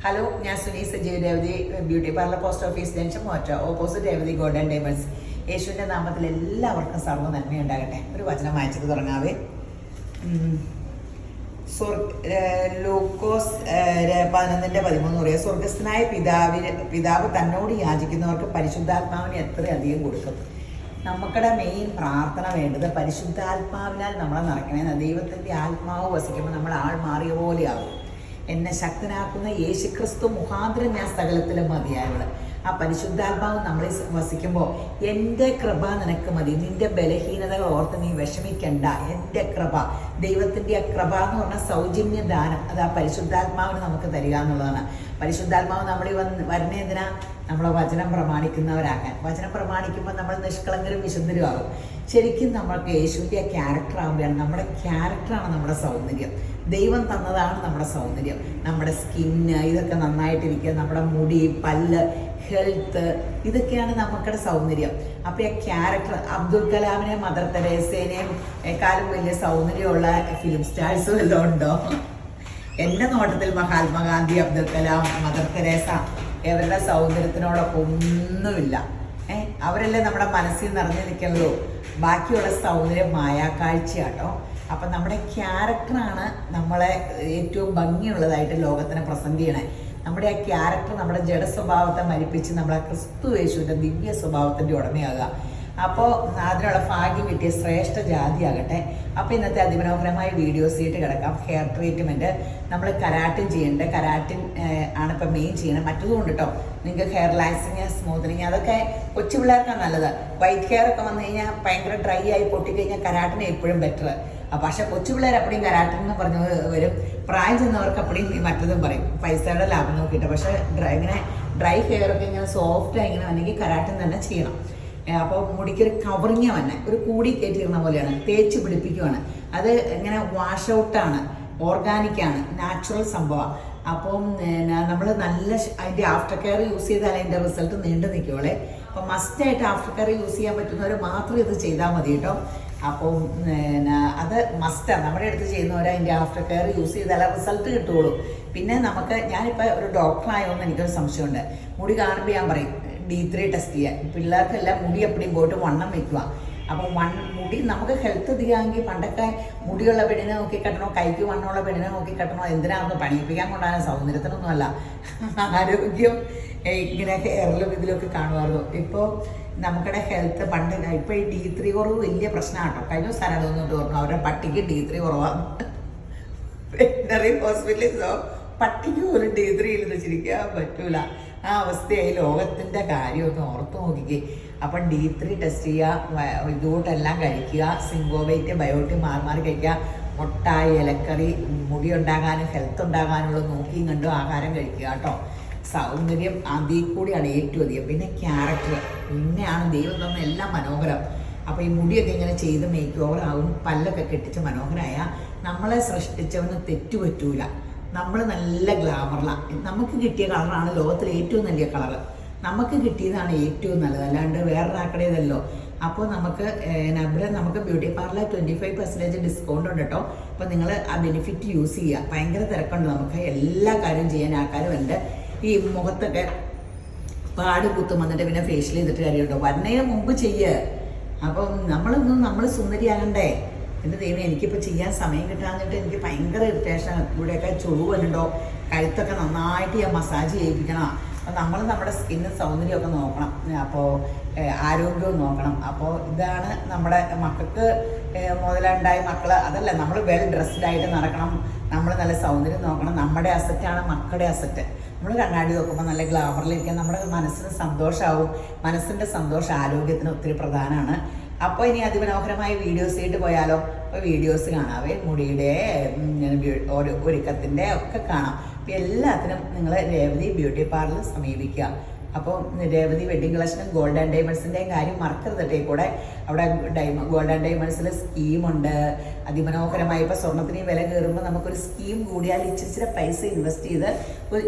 Hello, ഞാൻ Suni Sajeev Revathi, beauty parlour, post office junction, മോറ്റ opposite Revathi golden diamonds. യേശുവിൻ്റെ നാമത്തിൽ എല്ലാവർക്കും സർവ്വ നന്മയുണ്ടാകട്ടെ. ഒരു വചനം വായിച്ചത് തുടങ്ങാവേ. ലൂക്കോസ് 11:13 പറയാം, സ്വർഗസ്ഥനായ പിതാവ് തന്നോട് യാചിക്കുന്നവർക്ക് പരിശുദ്ധാത്മാവിനെ എത്രയധികം കൊടുക്കും. നമുക്കുടെ മെയിൻ പ്രാർത്ഥന വേണ്ടത് പരിശുദ്ധാത്മാവിനാൽ നമ്മളെ നിറയ്ക്കണേ. ദൈവത്തിൻ്റെ ആത്മാവ് വസിക്കുമ്പോൾ നമ്മൾ ആൾ മാറിയ പോലെയാകും. എന്നെ ശക്തനാക്കുന്ന യേശുക്രിസ്തു മുഖാന്തരം ഞാൻ സകലത്തിലും മതിയായവള്. ആ പരിശുദ്ധാത്മാവ് നമ്മളിൽ വസിക്കുമ്പോൾ എൻ്റെ കൃപ നിനക്ക് മതി, നിന്റെ ബലഹീനതകൾ ഓർത്ത് നീ വിഷമിക്കണ്ട, എൻ്റെ കൃപ, ദൈവത്തിൻ്റെ ആ കൃപ എന്ന് പറഞ്ഞാൽ സൗജന്യ ദാനം, അത് ആ പരിശുദ്ധാത്മാവിന് നമുക്ക് തരിക എന്നുള്ളതാണ്. പരിശുദ്ധാത്മാവ് നമ്മളിൽ വരണേ എന്തിനാ? നമ്മളെ വചനം പ്രമാണിക്കുന്നവരാക്കാൻ. വചനം പ്രമാണിക്കുമ്പോൾ നമ്മൾ നിഷ്കളങ്കരും വിശുദ്ധരും ആകും. ശരിക്കും നമ്മൾക്ക് യേശുവിൻ്റെ ആ ക്യാരക്ടർ ആകുമ്പോഴാണ്, നമ്മുടെ ക്യാരക്ടറാണ് നമ്മുടെ സൗന്ദര്യം. ദൈവം തന്നതാണ് നമ്മുടെ സൗന്ദര്യം. നമ്മുടെ സ്കിന്ന് ഇതൊക്കെ നന്നായിട്ടിരിക്കുക, നമ്മുടെ മുടി, പല്ല്, ഹെൽത്ത്, ഇതൊക്കെയാണ് നമുക്കുടെ സൗന്ദര്യം. അപ്പോൾ ആ ക്യാരക്ടർ, അബ്ദുൽ കലാമിനെയും മദർ തെരേസേനെയും കാലം വലിയ സൗന്ദര്യമുള്ള ഫിലിം സ്റ്റാർസ് വല്ലതും ഉണ്ടോ? എൻ്റെ നോട്ടത്തിൽ മഹാത്മാഗാന്ധി, അബ്ദുൽ കലാം, മദർ തെരേസ, അവരുടെ സൗന്ദര്യത്തിനോടൊപ്പം ഒന്നുമില്ല. അവരല്ലേ നമ്മുടെ മനസ്സിൽ നിറഞ്ഞു നിൽക്കുന്നതോ. ബാക്കിയുള്ള സൗന്ദര്യം മായാക്കാഴ്ചയാട്ടോ. അപ്പം നമ്മുടെ ക്യാരക്ടറാണ് നമ്മളെ ഏറ്റവും ഭംഗിയുള്ളതായിട്ട് ലോകത്തിനെ പ്രസൻറ്റ് ചെയ്യണേ. നമ്മുടെ ആ ക്യാരക്ടർ നമ്മുടെ ജഡ സ്വഭാവത്തെ മരിപ്പിച്ച് നമ്മളെ ക്രിസ്തു യേശുവിൻ്റെ ദിവ്യ സ്വഭാവത്തിൻ്റെ ഉടമയാകുക. അപ്പോൾ അതിനുള്ള ഭാഗ്യം കിട്ടിയ ശ്രേഷ്ഠ ജാതിയാകട്ടെ. അപ്പോൾ ഇന്നത്തെ അതിമനോഹരമായ വീഡിയോസ് ആയിട്ട് കിടക്കാം. ഹെയർ ട്രീറ്റ്മെൻറ്റ്, നമ്മൾ കരാട്ടിൻ ചെയ്യേണ്ടത്, കരാട്ടിൻ ആണ് ഇപ്പം മെയിൻ ചെയ്യണം. മറ്റതുകൊണ്ട് കേട്ടോ, നിങ്ങൾക്ക് ഹെയർ ലാക്സിങ്, സ്മൂത്തനിങ്, അതൊക്കെ കൊച്ചു പിള്ളേർക്കാണ് നല്ലത്. വൈറ്റ് ഹെയർ ഒക്കെ വന്നു കഴിഞ്ഞാൽ ഭയങ്കര ഡ്രൈ ആയി പൊട്ടിക്കഴിഞ്ഞാൽ കരാട്ടിന് എപ്പോഴും ബെറ്റർ. പക്ഷെ കൊച്ചു പിള്ളേർ അപ്പടിയും കരാട്ടിൻ എന്ന് പറഞ്ഞു വരും. പ്രായം ചെന്നവർക്ക് അപ്പടിയും മറ്റതും പറയും, പൈസയുടെ ലാഭം നോക്കിയിട്ട്. പക്ഷേ ഇങ്ങനെ ഡ്രൈ ഹെയർ ഒക്കെ ഇങ്ങനെ സോഫ്റ്റായി ഇങ്ങനെ വന്നെങ്കിൽ കരാട്ടിൻ തന്നെ ചെയ്യണം. അപ്പോൾ മുടിക്കൊരു കവറിങ് തന്നെ ഒരു കൂടി കയറ്റിയിരുന്ന പോലെയാണ്, തേച്ച് പിടിപ്പിക്കുകയാണ്. അത് ഇങ്ങനെ വാഷ് ഔട്ടാണ്, ഓർഗാനിക്കാണ്, നാച്ചുറൽ സംഭവമാണ്. അപ്പം നമ്മൾ നല്ല അതിൻ്റെ ആഫ്റ്റർ കെയർ യൂസ് ചെയ്താൽ അതിൻ്റെ റിസൾട്ട് നീണ്ടു നിൽക്കുള്ളേ. അപ്പം മസ്റ്റായിട്ട് ആഫ്റ്റർ കെയർ യൂസ് ചെയ്യാൻ പറ്റുന്നവർ മാത്രം ഇത് ചെയ്താൽ മതി കേട്ടോ. അപ്പം അത് മസ്റ്റാണ്. നമ്മുടെ അടുത്ത് ചെയ്യുന്നവർ അതിൻ്റെ ആഫ്റ്റർ കെയർ യൂസ് ചെയ്താൽ റിസൾട്ട് കിട്ടുകയുള്ളൂ. പിന്നെ നമുക്ക്, ഞാനിപ്പോൾ ഒരു ഡോക്ടറായോന്ന് എനിക്കൊരു സംശയമുണ്ട്. മുടി കാണുമ്പോൾ ഞാൻ പറയും D3 ടെസ്റ്റ് ചെയ്യാൻ. പിള്ളേർക്കെല്ലാം മുടി എപ്പോഴും പോയിട്ട് വണ്ണം വെക്കുക. അപ്പം മുടി നമുക്ക് ഹെൽത്ത് അധികമാണെങ്കിൽ, പണ്ടൊക്കെ മുടിയുള്ള പെണ്ണിനെ നോക്കി കെട്ടണോ, കൈക്ക് വണ്ണമുള്ള പെണ്ണിനെ നോക്കി കെട്ടണോ, എന്തിനാണെന്ന് പണിയിപ്പിക്കാൻ കൊണ്ടാണ്, സൗന്ദര്യത്തിനൊന്നുമല്ല. ആരോഗ്യം ഇങ്ങനെ ഹെയറിലും ഇതിലൊക്കെ കാണുമായിരുന്നു. ഇപ്പോൾ നമുക്കിടെ ഹെൽത്ത് പണ്ട്, ഇപ്പോൾ ഈ D3 കുറവ് വലിയ പ്രശ്നമാണ് കേട്ടോ. കഴിഞ്ഞ ദിവസം അതൊന്നും തോന്നുന്നു, അവരുടെ പട്ടിക്ക് D3 കുറവാണ്. വെറ്ററിനറി ഹോസ്പിറ്റലിൽ പട്ടിക്ക് പോലും D3 ഇല്ലെന്ന് ചിരിക്കാൻ പറ്റൂല. ആ അവസ്ഥയായി. ലോകത്തിൻ്റെ കാര്യം ഒന്ന് ഓർത്ത് നോക്കിക്കേ. അപ്പം D3 ടെസ്റ്റ് ചെയ്യുക, ഇതുകൊണ്ടെല്ലാം കഴിക്കുക, സിങ്കോബൈറ്റ്, ബയോട്ടിൻ മാറി കഴിക്കുക, മുട്ടായി, ഇലക്കറി, മുടി ഉണ്ടാകാനും ഹെൽത്ത് ഉണ്ടാകാനുള്ള നോക്കിയും കണ്ടും ആഹാരം കഴിക്കുക കേട്ടോ. സൗന്ദര്യം അതിൽ കൂടിയാണ് ഏറ്റവും അധികം. പിന്നെ ക്യാരക്ടർ, പിന്നെയാണ് ദൈവം തന്ന എല്ലാം മനോഹരം. അപ്പോൾ ഈ മുടിയൊക്കെ ഇങ്ങനെ ചെയ്ത് മേക്ക് ഓവർ ആകും, പല്ലൊക്കെ കെട്ടിച്ച് മനോഹരമായ നമ്മളെ സൃഷ്ടിച്ചവന് തെറ്റുപറ്റൂല. നമ്മൾ നല്ല ഗ്ലാമറിലാണ്. നമുക്ക് കിട്ടിയ കളറാണ് ലോകത്തിലെ ഏറ്റവും നല്ല കളറ്. നമുക്ക് കിട്ടിയതാണ് ഏറ്റവും നല്ലത്, അല്ലാണ്ട് വേറൊരാക്കടേതല്ലോ. അപ്പോൾ നമുക്ക് നമുക്ക് ബ്യൂട്ടി പാർലർ 25% ഡിസ്കൗണ്ട് ഉണ്ട് കേട്ടോ. അപ്പോൾ നിങ്ങൾ ആ ബെനിഫിറ്റ് യൂസ് ചെയ്യുക. ഭയങ്കര തിരക്കുണ്ട്, നമുക്ക് എല്ലാ കാര്യം ചെയ്യാൻ ആൾക്കാരും ഉണ്ട്. ഈ മുഖത്തൊക്കെ പാട് കുത്തും വന്നിട്ട് പിന്നെ ഫേഷ്യൽ ചെയ്തിട്ട് കാര്യമുണ്ടോ, വരുന്നതിന് മുമ്പ് ചെയ്യുക. അപ്പം നമ്മൾ സുന്ദരിയാകണ്ടേ. എൻ്റെ ദൈവം, എനിക്കിപ്പോൾ ചെയ്യാൻ സമയം കിട്ടാന്നിട്ട് എനിക്ക് ഭയങ്കര ഇറിറ്റേഷൻ. ഇവിടെയൊക്കെ ചുളിവുണ്ടോ, കഴുത്തൊക്കെ നന്നായിട്ട് ഞാൻ മസാജ് ചെയ്യിപ്പിക്കണം. അപ്പം നമ്മൾ നമ്മുടെ സ്കിന്നും സൗന്ദര്യമൊക്കെ നോക്കണം, അപ്പോൾ ആരോഗ്യവും നോക്കണം. അപ്പോൾ ഇതാണ് നമ്മുടെ മക്കൾക്ക് മുതലുണ്ടായ മക്കൾ. അതല്ല, നമ്മൾ വെൽ ഡ്രസ്ഡായിട്ട് നടക്കണം, നമ്മൾ നല്ല സൗന്ദര്യം നോക്കണം. നമ്മുടെ അസറ്റാണ് മക്കളുടെ അസറ്റ്. നമ്മൾ കണ്ണാടി നോക്കുമ്പോൾ നല്ല ഗ്ലാമറിലിരിക്കാൻ നമ്മുടെ മനസ്സിന് സന്തോഷമാവും. മനസ്സിൻ്റെ സന്തോഷം ആരോഗ്യത്തിന് ഒത്തിരി പ്രധാനമാണ്. അപ്പോൾ ഇനി അതിമനോഹരമായ വീഡിയോസ് ആയിട്ട് പോയാലോ? അപ്പോൾ വീഡിയോസ് കാണാവേ, മുടിയുടെ ഒരുക്കത്തിൻ്റെ ഒക്കെ കാണാം. അപ്പോൾ എല്ലാത്തിനും നിങ്ങൾ രേവതി ബ്യൂട്ടി പാർലർ സമീപിക്കുക. അപ്പോൾ രേവതി വെഡിങ് കളക്ഷനും ഗോൾഡൻ ഡയമണ്ട്സിൻ്റെയും കാര്യം മറക്കരുതട്ടെ. കൂടെ അവിടെ ഗോൾഡൻ ഡയമണ്ട്സിൽ സ്കീമുണ്ട് അതിമനോഹരമായി. ഇപ്പോൾ സ്വർണ്ണത്തിന് വില കയറുമ്പോൾ നമുക്കൊരു സ്കീം കൂടിയാൽ ഇച്ചിരി പൈസ ഇൻവെസ്റ്റ് ചെയ്ത്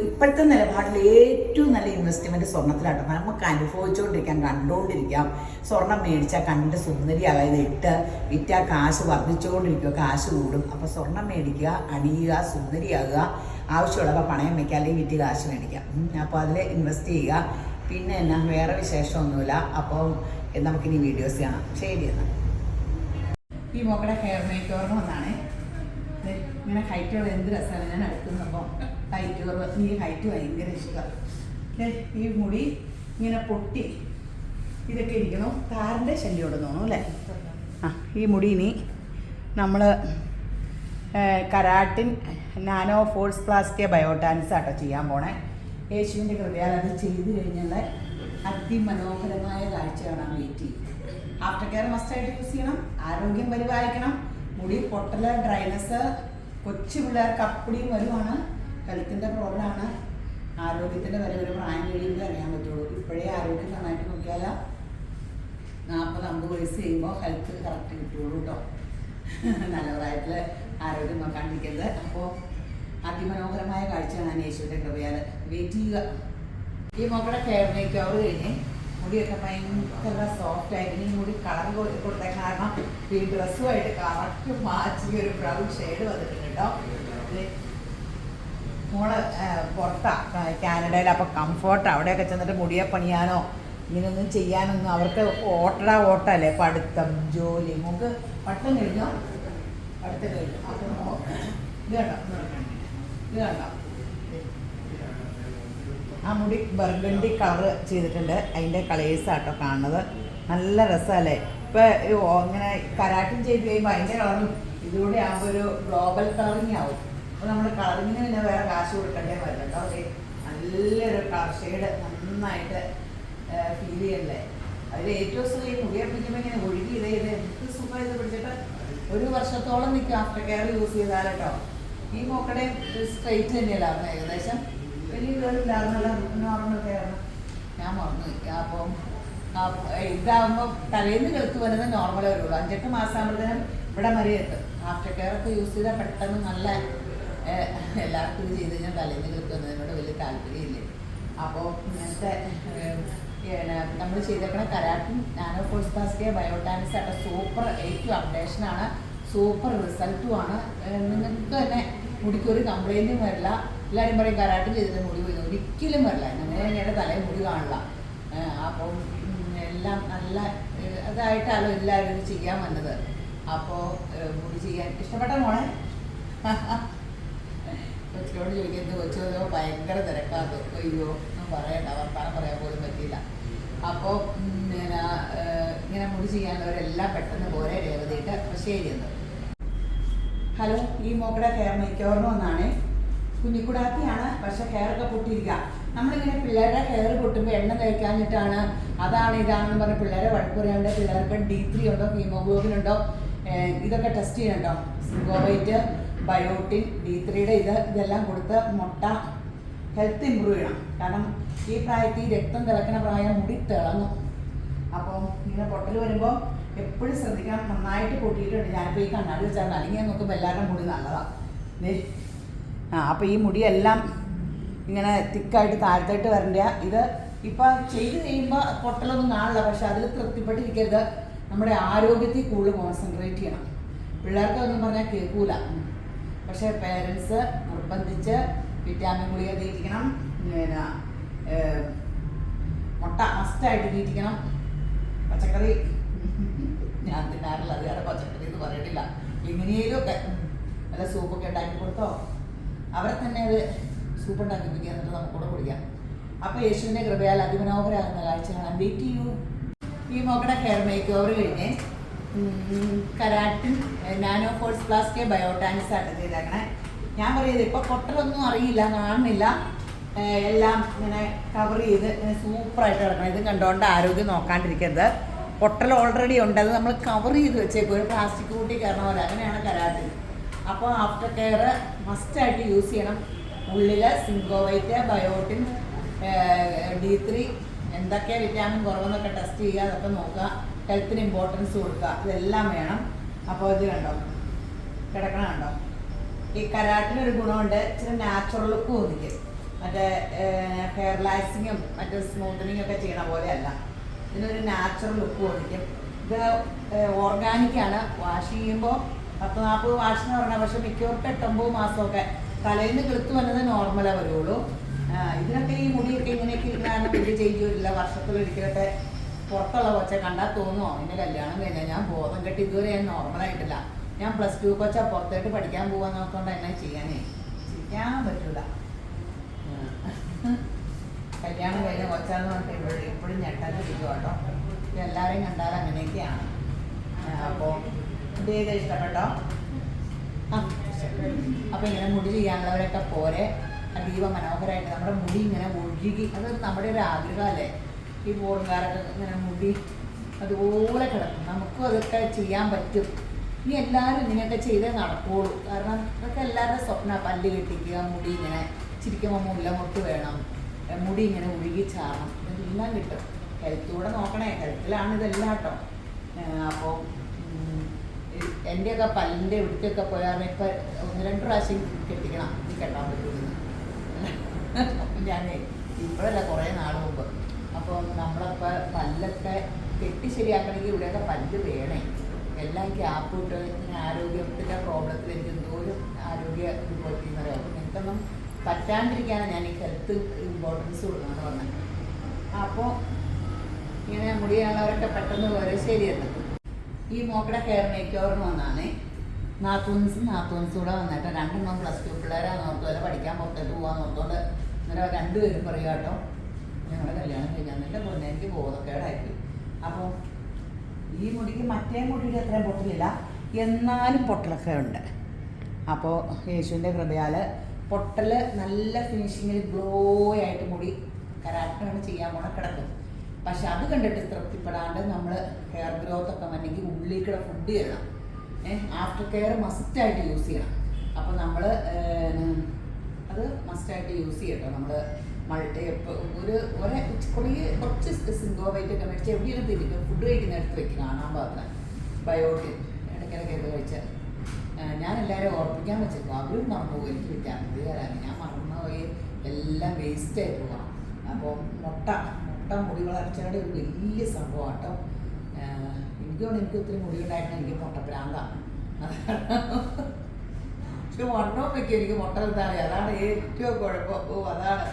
ഇപ്പോഴത്തെ നിലപാടിൽ ഏറ്റവും നല്ല ഇൻവെസ്റ്റ്മെൻറ്റ് സ്വർണ്ണത്തിലാട്ടോ. നമുക്ക് അനുഭവിച്ചുകൊണ്ടിരിക്കാം, കണ്ടുകൊണ്ടിരിക്കാം. സ്വർണം മേടിച്ചാൽ കണ്ട് സുന്ദരിയാകാം, ഇത് ഇട്ട് വിറ്റാൽ കാശ് വർദ്ധിച്ചുകൊണ്ടിരിക്കുക, കാശ് കൂടും. അപ്പോൾ സ്വർണം മേടിക്കുക, അണിയുക, സുന്ദരിയാകുക. ആവശ്യമുള്ളപ്പോൾ പണയം വയ്ക്കുക, അല്ലെങ്കിൽ വിറ്റ് കാശ് മേടിക്കാം. അപ്പോൾ അതിൽ ഇൻവെസ്റ്റ് ചെയ്യുക. പിന്നെ എന്നാ വേറെ വിശേഷമൊന്നുമില്ല. അപ്പോൾ നമുക്കിനി വീഡിയോസ് കാണാം. ശരി എന്നാൽ. ഈ മോക്കടെ ഹെയർ മേക്ക് ഓവറിന് വന്നാണ്. ഇങ്ങനെ ഹൈറ്റ് ഉള്ള എന്ത് രസമാണ് ഞാൻ അടുക്കുന്നപ്പോൾ ഹൈറ്റ് കുറവ്. എനിക്ക് ഹൈറ്റ് ഭയങ്കര ഇഷ്ടമാണ്. ഈ മുടി ഇങ്ങനെ പൊട്ടി ഇതൊക്കെ ഇരിക്കണം. താരൻ്റെ ശല്യം ഉണ്ടെന്ന് അല്ലേ? ഈ മുടി ഇനി നമ്മൾ കരാട്ടിൻ നാനോ ഫോഴ്സ് പ്ലാസ്റ്റിയ ബയോട്ടാനിക്സ് ആട്ടോ ചെയ്യാൻ പോണേ. യേശുവിൻ്റെ കൃപയാൽ അത് ചെയ്ത് കഴിഞ്ഞാൽ അതിമനോഹരമായ കാഴ്ച കാണാൻ വെയിറ്റ് ചെയ്യും. ആഫ്റ്റർ കെയർ മസ്റ്റായിട്ട് യൂസ് ചെയ്യണം. ആരോഗ്യം പരിപാലിക്കണം. മുടി പൊട്ടൽ, ഡ്രൈനസ്, കൊച്ചു പിള്ളേർക്ക് അപ്പടിയും വരുവാണ്. ഹെൽത്തിൻ്റെ പ്രോബ്ലമാണ്. ആരോഗ്യത്തിൻ്റെ വരെ ഒരു പ്രായം കഴിയുമ്പോൾ അറിയാൻ പറ്റുള്ളൂ. ഇപ്പോഴേ ആരോഗ്യം നന്നായിട്ട് നോക്കിയാൽ 40-50 വയസ്സ് ചെയ്യുമ്പോൾ ഹെൽത്ത് കറക്റ്റ് കിട്ടുള്ളൂ കേട്ടോ. നല്ല പ്രായത്തിൽ ആരോഗ്യം നോക്കാണ്ടിരിക്കരുത്. അപ്പോൾ അതിമനോഹരമായ കാഴ്ചയാണ് യേശുവിൻ്റെ കൃപയാൽ. വെയിറ്റ് ചെയ്യുക. ഈ മക്കളുടെ ഹെയർ മേക്ക് ഓവർ കഴിഞ്ഞ് മുടിയൊക്കെ ഭയങ്കര സോഫ്റ്റ് ആയിട്ട് ഈ മുടി കളർ കൊടുത്ത കാരണം ഈ ഡ്രസ്സുമായിട്ട് കറക്റ്റ് മാച്ച് ഒരു ബ്രൗൺ ഷെയ്ഡ് വന്നിട്ടുണ്ട് കേട്ടോ. മോള് പുറത്താണ് കാനഡയിൽ. അപ്പോൾ കംഫോർട്ട് അവിടെയൊക്കെ ചെന്നിട്ട് മുടിയെ പണിയാനോ ഇങ്ങനെയൊന്നും ചെയ്യാനൊന്നും അവർക്ക് ഓട്ടല്ലേ. പഠിത്തം, ജോലി. നമുക്ക് പഠിത്തം കഴിഞ്ഞോ? പഠിത്തം കഴിഞ്ഞു. അപ്പോൾ ഇത് കണ്ടോ ആ മുടി ബർഗണ്ടി കളർ ചെയ്തിട്ടുണ്ട്. അതിൻ്റെ കളേഴ്സാട്ടോ കാണുന്നത്. നല്ല രസമല്ലേ? ഇപ്പോൾ ഇങ്ങനെ കരാട്ടിൻ ചെയ്ത് കഴിയുമ്പോൾ അതിൻ്റെ കളറും ഇതിലൂടെ ആകുമ്പോൾ ഒരു ഗ്ലോബൽ കളറിങ് ആവും. അപ്പോൾ നമ്മൾ കളറിങ്ങിന് പിന്നെ വേറെ കാശ് കൊടുക്കേണ്ടേ വരില്ല കേട്ടോ. അത് നല്ലൊരു കളർ ഷെയ്ഡ് നന്നായിട്ട് ഫീൽ ചെയ്യണ്ടേ. അതിൽ ഏറ്റവും സുഖം ഈ മുടിയെ പിടിക്കുമ്പോൾ ഇങ്ങനെ ഒഴുകി ഇത് എന്ത് സുഖം ഇത് പിടിച്ചിട്ട് 1 വർഷത്തോളം നിൽക്കും ആഫ്റ്റർ കെയർ യൂസ് ചെയ്താൽ കേട്ടോ. ഈ മോക്കടെ സ്ട്രെയിറ്റ് തന്നെയല്ലായിരുന്നു ഏകദേശം. വലിയ വീടില്ലായിരുന്നല്ലോ, നോർമൽ കെയറാണ്. ഞാൻ മറന്നു വയ്ക്കുക. അപ്പം ഇതാകുമ്പോൾ തലേന്ന് കെളുത്ത് വരുന്നത് നോർമലേ വരുള്ളൂ. 5-8 മാസം ആകുമ്പോഴത്തേനും ഇവിടെ വരെ എത്തും. ആഫ്റ്റർ കെയർ ഒക്കെ യൂസ് ചെയ്താൽ പെട്ടെന്ന് നല്ല എല്ലാവർക്കും ഇത് ചെയ്ത് കഴിഞ്ഞാൽ തലേന്ന് കെളുത്ത് വന്നതിനോട് വലിയ താല്പര്യമില്ലേ. അപ്പോൾ ഇങ്ങനത്തെ നമ്മൾ ചെയ്തേക്കണ കരാട്ടിൻ നാനോ ഫോഴ്സ് പ്ലാസ്റ്റിയ ബയോട്ടാനിക്സ് ആയിട്ട് സൂപ്പർ ഏറ്റവും അപ്ഡേഷനാണ്. സൂപ്പർ റിസൾട്ടുമാണ്. നിങ്ങൾക്ക് തന്നെ മുടിക്കൊരു കംപ്ലൈൻറ്റും വരില്ല. എല്ലാവരും പറയും കരാട്ടിൻ ചെയ്തിട്ട് മുടി പോയി. ഒരിക്കലും വരില്ല. അങ്ങനെ ഞങ്ങളുടെ തലയിൽ മുടി കാണില്ല. അപ്പം എല്ലാം നല്ല അതായിട്ടാണല്ലോ എല്ലാവരും ഇത് ചെയ്യാൻ വന്നത്. അപ്പോൾ മുടി ചെയ്യാൻ ഇഷ്ടപ്പെട്ട മോളെ കൊച്ചിനോട് ചോദിക്കുന്നത് കൊച്ചോ ഭയങ്കര തിരക്കാതെ അയ്യോ ഒന്നും പറയണ്ട, വർത്താനം പറയാൻ പോലും പറ്റിയില്ല. അപ്പോൾ ഇങ്ങനെ മുടി ചെയ്യാനുള്ളവരെല്ലാം പെട്ടെന്ന് പോരെ രേവതിയിട്ട്. അപ്പോൾ ശരിയെന്ന്. ഹലോ, ഈ മോക്കടെ ഹെയർ മേക്ക് ഓവറിന് വന്നാണ്. കുഞ്ഞിക്കുടാപ്പിയാണ്, പക്ഷെ ഹെയറൊക്കെ പൊട്ടിയിരിക്കുക. നമ്മളിങ്ങനെ പിള്ളേരുടെ ഹെയർ പൊട്ടുമ്പോൾ എണ്ണ തേക്കാഞ്ഞിട്ടാണ് അതാണ് ഇതാണെന്ന് പറഞ്ഞ് പിള്ളേരെ വഴക്ക് പറയാണ്ട് പിള്ളേർക്ക് D3 ഉണ്ടോ, ഹീമോഗ്ലോബിൻ ഉണ്ടോ, ഇതൊക്കെ ടെസ്റ്റ് ചെയ്യണ്ടോ. സിങ്കോവൈറ്റ്, ബയോട്ടിൻ, D3യുടെ ഇതെല്ലാം കൊടുത്ത് മുട്ട ഹെൽത്ത് ഇമ്പ്രൂവ് ചെയ്യണം. കാരണം ഈ പ്രായത്തിൽ രക്തം തിളക്കുന്ന പ്രായം മുടി തിളങ്ങും. അപ്പം ഇങ്ങനെ പൊട്ടൽ വരുമ്പോൾ എപ്പോഴും ശ്രദ്ധിക്കണം. നന്നായിട്ട് പൊട്ടിയിട്ടുണ്ട്. ഞാനിപ്പോൾ ഈ കണ്ണാടി വെച്ചാൽ അല്ലെങ്കിൽ നോക്കുമ്പോൾ എല്ലാവരുടെ മുടി നല്ലതാണ്. അപ്പോൾ ഈ മുടിയെല്ലാം ഇങ്ങനെ തിക്കായിട്ട് താഴത്തോട്ട് വരണ്ട. ഇത് ഇപ്പം ചെയ്ത് കഴിയുമ്പോൾ പൊട്ടലൊന്നും കാണില്ല. പക്ഷെ അതിൽ തൃപ്തിപ്പെട്ടിരിക്കരുത്. നമ്മുടെ ആരോഗ്യത്തിൽ കൂടുതൽ കോൺസെൻട്രേറ്റ് ചെയ്യണം. പിള്ളേർക്കൊന്നും പറഞ്ഞാൽ കേൾക്കൂല. പക്ഷേ പേരൻസ് നിർബന്ധിച്ച് വിറ്റാമിൻ ഗുളിക തീറ്റിക്കണം. പിന്നെ മുട്ട മസ്റ്റായിട്ട് തീറ്റിക്കണം. പച്ചക്കറി ഞാൻ തിന്നാറില്ല, അത് വേറെ പച്ചക്കറി എന്ന് പറയണില്ല. എങ്ങനെയും ഒക്കെ നല്ല സൂപ്പൊക്കെ ഉണ്ടാക്കി കൊടുത്തോ അവരെ തന്നെ അത് സൂപ്പ് ഉണ്ടാക്കിപ്പിക്കുക, എന്നിട്ട് നമുക്കൂടെ കുടിക്കാം. അപ്പോൾ യേശുവിൻ്റെ കൃപയാൽ അതിമനോഹരമാകുന്ന കാഴ്ച കാണാൻ വെയിറ്റ് ചെയ്യൂ. ഈ മോക്കടെ ഹെയർ മേക്ക് ഓവർ കഴിഞ്ഞ് കരാട്ടിൻ നാനോ ഫോഴ്സ് പ്ലാസ്റ്റിയ ബയോട്ടാനിക്സ് ആയിട്ട് ചെയ്തേക്കണേ. ഞാൻ പറയുന്നത് ഇപ്പോൾ പൊട്ടലൊന്നും അറിയില്ല, കാണുന്നില്ല. എല്ലാം ഇങ്ങനെ കവർ ചെയ്ത് ഇങ്ങനെ സൂപ്പറായിട്ട് കിടക്കണം. ഇത് കണ്ടുകൊണ്ട് ആരോഗ്യം നോക്കാണ്ടിരിക്കരുത്. പൊട്ടൽ ഓൾറെഡി ഉണ്ട്, അത് നമ്മൾ കവർ ചെയ്ത് വെച്ചേക്കും. ഒരു പ്ലാസ്റ്റിക് കൂട്ടി കയറണ പോലെ. അങ്ങനെയാണ് കരാട്ടിൻ. അപ്പോൾ ആഫ്റ്റർ കെയർ മസ്റ്റായിട്ട് യൂസ് ചെയ്യണം. ഉള്ളിൽ സിങ്കോവൈറ്റ്, ബയോട്ടിൻ, D3 എന്തൊക്കെ വിറ്റാമിൻ കുറവെന്നൊക്കെ ടെസ്റ്റ് ചെയ്യുക. അതൊക്കെ നോക്കുക. ഹെൽത്തിന് ഇമ്പോർട്ടൻസ് കൊടുക്കുക. ഇതെല്ലാം വേണം. അപ്പോൾ ഇത് കണ്ടോ കിടക്കണ കണ്ടോ. ഈ കരാട്ടിനൊരു ഗുണമുണ്ട്, ഇച്ചിരി നാച്ചുറൽ ലുക്ക് തോന്നിക്കും. മറ്റേ ഹെയർ ലാക്സിങ്ങും മറ്റേ സ്മൂത്തനിങ്ങും ഒക്കെ ചെയ്യണ പോലെയല്ല. ഇതിനൊരു നാച്ചുറൽ ലുക്ക് തോന്നിക്കും. ഇത് ഓർഗാനിക്കാണ്. വാഷ് ചെയ്യുമ്പോൾ 10-40 വാഷ് എന്ന് പറഞ്ഞാൽ പക്ഷെ മിക്കവർക്കും 8-9 മാസമൊക്കെ തലേന്ന് കിളുത്ത് വന്നത് നോർമലേ വരുള്ളൂ. ഇതിനൊക്കെ ഈ മുടിയൊക്കെ ഇങ്ങനെയൊക്കെ ഇരുന്നാണ് വലിയ ചേഞ്ച് വരില്ല. വർഷത്തിലൊരിക്കലൊക്കെ പുറത്തുള്ള കൊച്ച കണ്ടാൽ തോന്നുമോ എന്നെ കല്യാണം കഴിഞ്ഞാൽ. ഞാൻ ബോധം കെട്ടി ഇതുവരെ ഞാൻ നോർമലായിട്ടില്ല. ഞാൻ +2 കൊച്ച പുറത്തേട്ട് പഠിക്കാൻ പോകാൻ നോക്കൊണ്ട് എന്നെ ചെയ്യാനേ ചെയ്യാൻ പറ്റൂല. കല്യാണം കഴിഞ്ഞ കൊച്ചാന്ന് പറഞ്ഞിട്ട് ഇപ്പോഴും ഞെട്ടാതിരിക്കും കേട്ടോ. എല്ലാവരെയും കണ്ടാൽ അങ്ങനെയൊക്കെയാണ്. അപ്പോൾ ഇത് ചെയ്ത് ഇഷ്ടപ്പെട്ടോ? അപ്പോൾ ഇങ്ങനെ മുടി ചെയ്യാനുള്ളവരൊക്കെ പോരെ. അതീവ മനോഹരമായിട്ട് നമ്മുടെ മുടി ഇങ്ങനെ ഒഴുകി, അത് നമ്മുടെ ഒരു ആഗ്രഹമല്ലേ. ഈ പോർക്കാരൊക്കെ ഇങ്ങനെ മുടി അതുപോലെ കിടക്കും. നമുക്കും അതൊക്കെ ചെയ്യാൻ പറ്റും. ഇനി എല്ലാവരും ഇങ്ങനെയൊക്കെ ചെയ്തേ നടക്കുകയുള്ളൂ. കാരണം അതൊക്കെ എല്ലാവരുടെ സ്വപ്ന. പല്ല് കെട്ടിക്കുക, മുടി ഇങ്ങനെ ചിരിക്കുമ്പോൾ മുല്ലമൊട്ട് വേണം, മുടി ഇങ്ങനെ ഒഴുകി ചാടണം, ഇതെല്ലാം കിട്ടും. ഹെൽത്തൂടെ നോക്കണേ. ഹെൽത്തിലാണ് ഇതെല്ലാം കേട്ടോ. അപ്പോൾ എൻ്റെയൊക്കെ പല്ലിൻ്റെ ഇവിടേക്കൊക്കെ പോയാൽ ഇപ്പം 1-2 പ്രാവശ്യം കെട്ടിക്കണം. ഇത് കെട്ടാൻ പറ്റുമെന്ന് ഞാനേ ഇപ്പോഴല്ല, കുറേ നാൾ മുമ്പ്. അപ്പോൾ നമ്മളപ്പോൾ പല്ലൊക്കെ കെട്ടി ശരിയാക്കണമെങ്കിൽ ഇവിടെയൊക്കെ പല്ല് വേണേ. എല്ലാം ഗ്യാപ്പ് ഇട്ട് ഇങ്ങനെ ആരോഗ്യത്തിൻ്റെ പ്രോബ്ലത്തിൽ എനിക്ക് എന്തോരം ആരോഗ്യ ഇത് പറ്റിയെന്ന് പറയാം. അപ്പോൾ നിങ്ങൾക്കൊന്നും പറ്റാണ്ടിരിക്കാനാണ് ഞാൻ ഈ ഹെൽത്ത് ഇമ്പോർട്ടൻസ് കൊടുക്കുന്നത് പറഞ്ഞത്. അപ്പോൾ ഇങ്ങനെ മുടിയുള്ളവരൊക്കെ പെട്ടെന്ന് വരെ ശരിയല്ല. ഈ മോക്കടെ ഹെയർ മേക്ക് ഓവറിന് വന്നാണ് നാത്തൂൻസും കൂടെ വന്നിട്ട് 2 +2 പിള്ളേരാന്ന് ഓർത്തു. അല്ല പഠിക്കാൻ പുറത്തേട്ട് പോകാമെന്ന് ഓർത്തോണ്ട് അന്നേരം 2 പേരും പറയുക കേട്ടോ, ഞങ്ങളുടെ കല്യാണം കഴിഞ്ഞാൽ എൻ്റെ പൊന്നെ എനിക്ക് ബോധക്കേടായിരിക്കും. അപ്പോൾ ഈ മുടിക്ക് മറ്റേ മുടിയുടെ അത്രയും പൊട്ടലില്ല, എന്നാലും പൊട്ടലൊക്കെ ഉണ്ട്. അപ്പോൾ യേശുവിൻ്റെ കൃപയാൽ പൊട്ടൽ നല്ല ഫിനിഷിങ്ങിൽ ഗ്ലോ ആയിട്ട് മുടി കരാട്ടാണ് ചെയ്യാൻ പോണ കിടക്കും. പക്ഷെ അത് കണ്ടിട്ട് തൃപ്തിപ്പെടാണ്ട് നമ്മൾ ഹെയർ ഗ്രോത്ത് ഒക്കെ വന്നെങ്കിൽ ഉള്ളിൽ ഫുഡ് ചെയ്യണം. ആഫ്റ്റർ കെയർ മസ്റ്റായിട്ട് യൂസ് ചെയ്യണം. അപ്പോൾ നമ്മൾ അത് മസ്റ്റായിട്ട് യൂസ് ചെയ്യട്ടോ. നമ്മൾ കുറച്ച് സിങ്കോവൈറ്റ് ഒക്കെ മേടിച്ച് എവിടെയൊക്കെ തിരിക്കും ഫുഡ് കഴിക്കുന്ന അടുത്ത് വെക്കുക, കാണാൻ പാടില്ല. ബയോട്ടിൻ ഇടയ്ക്കിടയ്ക്കൊക്കെ കഴിച്ചാൽ ഞാൻ എല്ലാവരും ഓർപ്പിക്കാൻ വെച്ചേക്കും. അവരും മറന്നുപോകും എനിക്ക് വിറ്റാമിൻ ഡി തരാൻ. ഞാൻ മറന്നുപോയി എല്ലാം വേസ്റ്റായി പോകാം. അപ്പോൾ മുട്ട മുടി വളർച്ചയുടെ ഒരു വലിയ സംഭവം കേട്ടോ. എനിക്ക് ഒത്തിരി മുടി ഉണ്ടായിരുന്നു. എനിക്ക് മുട്ടപ്രാന്താണ്. പക്ഷെ വണ്ണവും വയ്ക്കും എനിക്ക് മുട്ട കിട്ടാതെ. അതാണ് ഏറ്റവും കുഴപ്പം. അതാണ്.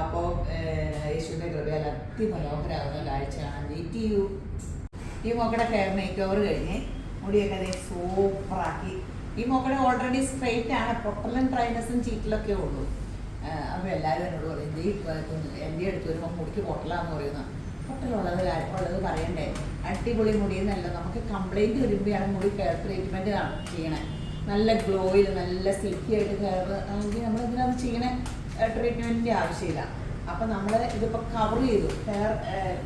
അപ്പോൾ യേശുവിൻ്റെ കൃപയാൽ അതിമനോഹരമാകുന്ന കാഴ്ചയാണ്. വെയിറ്റ് ചെയ്യൂ. ഈ മോക്കടെ ഹെയർ മേക്ക് ഓവർ കഴിഞ്ഞ് മുടിയൊക്കെ അതേ സൂപ്പറാക്കി. ഈ മോക്കടെ ഓൾറെഡി സ്ട്രെയിറ്റ് ആണ്. പൊട്ടലും ഡ്രൈനസും ചീറ്റിലൊക്കെ ഉള്ളൂ. അപ്പോൾ എല്ലാവരും എന്നോട് പറയും എൻ്റെ അടുത്ത് വരുമ്പോൾ മുടിക്ക് പൊട്ടലാന്ന് പറയുന്നത്. പൊട്ടലുള്ളത് പറയണ്ടേ. അടിപൊളി മുടിയെന്നല്ല, നമുക്ക് കംപ്ലൈൻറ്റ് വരുമ്പോഴാണ് മുടി ഹെയർ ട്രീറ്റ്മെൻറ്റ് ചെയ്യണേ. നല്ല ഗ്ലോയിൽ നല്ല സിൽക്കി ആയിട്ട് ഹെയർ ആണെങ്കിൽ നമ്മൾ എന്തിനാണ് ചെയ്യണേ. ട്രീറ്റ്മെൻറ്റിൻ്റെ ആവശ്യമില്ല. അപ്പോൾ നമ്മൾ ഇതിപ്പോൾ കവർ ചെയ്തു. ഹെയർ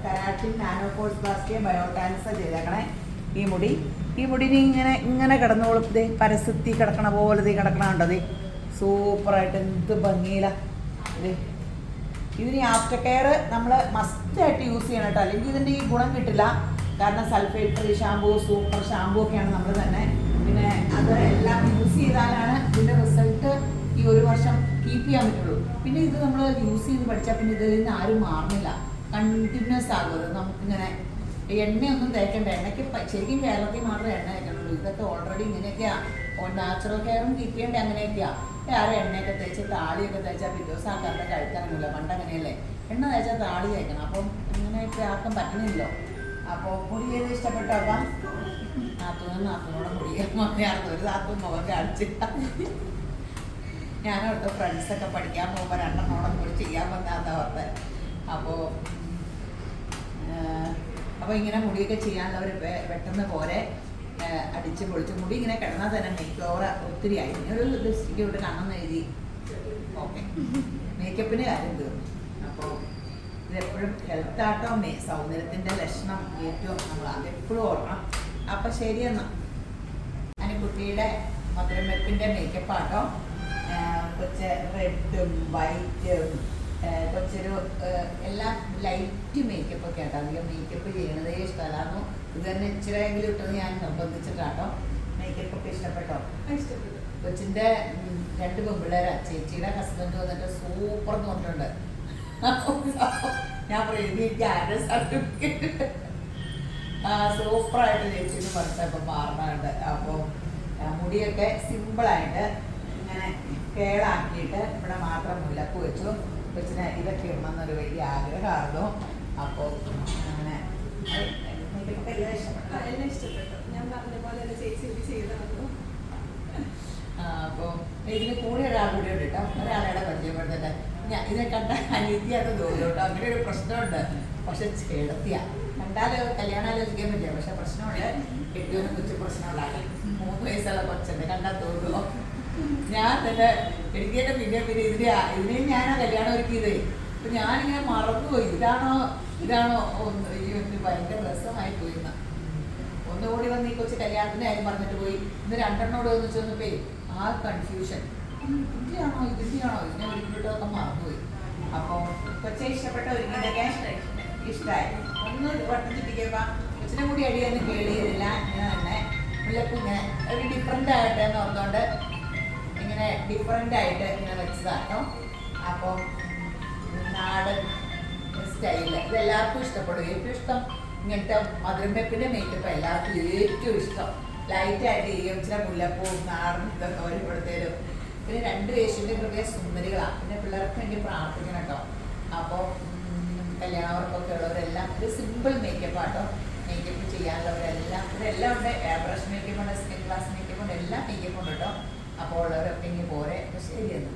കെരാറ്റിൻ, നാനോഫോഴ്സ് പ്ലാസ്റ്റിയ, ബയോടാൻസ ചെയ്തേക്കണേ. ഈ മുടിന് ഇങ്ങനെ കിടന്നോളും. ഇതേ പരസ്യത്തി കിടക്കണ പോലെ കിടക്കണ കണ്ടത് സൂപ്പറായിട്ട് എന്ത് ഭംഗിയില്ല. ഇതിന് ആഫ്റ്റർ കെയർ നമ്മൾ മസ്റ്റായിട്ട് യൂസ് ചെയ്യണം കേട്ടോ. അല്ലെങ്കിൽ ഇതിൻ്റെ ഈ ഗുണം കിട്ടില്ല. കാരണം sulphate free shampoo, super shampoo ഒക്കെയാണ് നമ്മൾ തന്നെ. പിന്നെ അത് എല്ലാം യൂസ് ചെയ്താലാണ് ഇതിൻ്റെ റിസൾട്ട് ഈ 1 വർഷം കീപ്പ് ചെയ്യാൻ പറ്റുള്ളൂ. പിന്നെ ഇത് നമ്മൾ യൂസ് ചെയ്ത് പഠിച്ചാൽ പിന്നെ ഇതിൽ നിന്ന് ആരും മാറുന്നില്ല. കണ്ടിന്യൂസ് ആകും. അത് നമുക്കിങ്ങനെ എണ്ണയൊന്നും തേക്കേണ്ട. എണ്ണയ്ക്ക് ശരിക്കും കേരളത്തിൽ മാത്രമേ എണ്ണ തേക്കുന്നുള്ളൂ. ഇതൊക്കെ ഓൾറെഡി ഇങ്ങനെയൊക്കെയാണ്. നാച്ചുറൽ കെയറും കീപ്പ് ചെയ്യേണ്ട അങ്ങനെയൊക്കെയാണ്. ആരും എണ്ണയൊക്കെ തേച്ച് താളിയൊക്കെ തേച്ചാൽ പിറ്റേ ദിവസം ആൾക്കാരുടെ കഴിക്കാനൊന്നുമില്ല. പണ്ട് അങ്ങനെയല്ലേ, എണ്ണ തേച്ചാൽ താളി തേക്കണം. അപ്പം അങ്ങനെയൊക്കെ ആർക്കും പറ്റണില്ലോ. അപ്പോൾ മുടി ചെയ്ത് ഇഷ്ടപ്പെട്ടോ? അപ്പം നാത്തൂനോടെ മുടിയായിരുന്നു. ഒരു നാത്തൂൻ മുഖം കാണിച്ചില്ല. ഞാനവിടുത്തെ ഫ്രണ്ട്സൊക്കെ പഠിക്കാൻ പോകുമ്പോൾ 2 കൂടി ചെയ്യാൻ വന്നാന്ന് ഓർത്തെ. അപ്പോൾ ഇങ്ങനെ മുടിയൊക്കെ ചെയ്യാനുള്ളവർ പെട്ടെന്ന് പോരെ. അടിച്ച് പൊളിച്ച് മുടി ഇങ്ങനെ കിടന്നാൽ തന്നെ മേക്ക് ഓവർ ഒത്തിരി ആയി. ഒരു ലിപ്സ്റ്റിക്ക് ഇവിടെ കണ്ണെന്ന് എഴുതി ഓക്കെ, മേക്കപ്പിന് കാര്യം തീർന്നു. അപ്പോൾ ഇതെപ്പോഴും ഹെൽത്താട്ടോ സൗന്ദര്യത്തിൻ്റെ ലക്ഷണം ഏറ്റവും നമ്മൾ അതെപ്പോഴും ഓർക്കണം. അപ്പം ശരിയെന്നാ കുട്ടിയുടെ മധുരം വെപ്പിൻ്റെ മേക്കപ്പാട്ടോ. കൊച്ച് റെഡും വൈറ്റും കൊച്ചൊരു എല്ലാം ലൈറ്റ് മേക്കപ്പ് ഒക്കെ ആട്ടോ. അധികം മേക്കപ്പ് ചെയ്യണതേ ഇഷ്ടമല്ലായിരുന്നു. ഇത് തന്നെ ഇച്ചിരിയെങ്കിലും ഇട്ടത് ഞാൻ നിർബന്ധിച്ചിട്ടാട്ടോ. മേക്കപ്പ് ഒക്കെ ഇഷ്ടപ്പെട്ടോ? ഇഷ്ടപ്പെട്ടു. കൊച്ചിൻ്റെ 2 പെൺപിള്ളേരാ. ചേച്ചിയുടെ ഹസ്ബൻഡ് വന്നിട്ട് സൂപ്പർ എന്ന് പറഞ്ഞിട്ടുണ്ട്. ഞാൻ പറയുന്നത് ആരുടെ സർട്ടിഫിക്കറ്റ് സൂപ്പറായിട്ട് ചേച്ചിന്ന് പറഞ്ഞപ്പോൾ മാറണുണ്ട്. അപ്പോൾ മുടിയൊക്കെ സിമ്പിളായിട്ട് അങ്ങനെ കേളാക്കിയിട്ട് ഇവിടെ മാത്രം മുല്ലപ്പൂ വെച്ചു. കൊച്ചിന് ഇതൊക്കെ ഇടണമെന്നൊരു വലിയ ആഗ്രഹമായിരുന്നു. അപ്പോൾ അങ്ങനെ എല്ലാം ഇഷ്ടപ്പെട്ടു. ഞാൻ പറഞ്ഞ പോലെ തന്നെ ചേച്ചി ഇത് ചെയ്തതായിരുന്നു. അപ്പോൾ ഇതിന് കൂടെ ഒരാൾ കൂടെ ഉണ്ട് കേട്ടോ. ഒരാളെ പരിചയപ്പെടുത്തട്ടെ. ഇതിനെ കണ്ട അനിത്യാന്ന് തോന്നും കേട്ടോ. അങ്ങനെ ഒരു പ്രശ്നമുണ്ട്. പക്ഷെ ചേടത്തിയ കണ്ടാലോ കല്യാണാലോചിക്കാൻ പറ്റില്ല. പക്ഷെ പ്രശ്നമുണ്ട്. കെട്ടിയൊന്നും കൊച്ചു പ്രശ്നമുള്ളതാണ്. 3 വയസ്സുള്ള കൊച്ചുണ്ട്. കണ്ടാൽ തോന്നുമോ? ഞാൻ തന്നെ എനിക്ക് തന്നെ പിന്നെ ഇതിനെയും ഞാനാ കല്യാണം ഒരുക്കിയത്. അപ്പൊ ഞാനിങ്ങനെ മറന്നുപോയി. ഇതാണോ ഭയങ്കര രസമായി പോയി. ഒന്നുകൂടി വന്ന് ഈ കൊച്ചു കല്യാണത്തിന്റെ കാര്യം പറഞ്ഞിട്ട് പോയി. ഇന്ന് 2 വന്ന് ചെന്നപ്പോ ആ കൺഫ്യൂഷൻ, ഇതിന്റെയാണോ ഇതിനെ ഒരുക്കിയിട്ടൊക്കെ മറന്നുപോയി. അപ്പോൾ കൊച്ചെ ഇഷ്ടപ്പെട്ട ഒരുക്കിയതൊക്കെ ഇഷ്ടമായി. ഒന്ന് വട്ടം ചുറ്റിക്കുമ്പോ കൊച്ചിനെ കൂടി അടിയൊന്നും കേളിയതില്ല. ഇങ്ങനെ തന്നെ മുല്ലപ്പൂ ഇങ്ങനെ ഒരു ഡിഫറെൻ്റ് ആയിട്ട് എന്ന് പറഞ്ഞുകൊണ്ട് ഇങ്ങനെ ഡിഫറെൻ്റ് ആയിട്ട് ഇങ്ങനെ വെച്ചതാട്ടോ. അപ്പോൾ നാടൻ സ്റ്റൈല് ഇതെല്ലാവർക്കും ഇഷ്ടപ്പെടും. ഏറ്റവും ഇഷ്ടം ഇങ്ങനത്തെ മധുരം വെപ്പിൻ്റെ മേക്കപ്പ് എല്ലാവർക്കും ഏറ്റവും ഇഷ്ടം. ലൈറ്റായിട്ട് ചെയ്യും. ചില മുല്ലപ്പൂവും നാടൻ ഇതൊക്കെ വരുമ്പോഴത്തേലും. പിന്നെ 2 യേശുവിൻ്റെ ഹൃദയ സുന്ദരികളാണ്. പിന്നെ പിള്ളേർക്ക് വേണ്ടി പ്രാർത്ഥിക്കണം കേട്ടോ. അപ്പോൾ കല്യാണവർക്കൊക്കെ ഉള്ളവരെല്ലാം ഒരു സിമ്പിൾ മേക്കപ്പ് ആട്ടോ. മേക്കപ്പ് ചെയ്യാനുള്ളവരെല്ലാം ഇതെല്ലാം ഉണ്ട്. എയർ ബ്രഷ് മേക്കപ്പ് ഉണ്ട്, സ്കിൻ ഗ്ലാസ് മേക്കപ്പ് ഉണ്ട്, എല്ലാം മേക്കപ്പ് ഉണ്ട് കേട്ടോ. അപ്പോൾ ഉള്ളവരൊക്കെ ഇനി പോരെ. ശരിയെന്ന്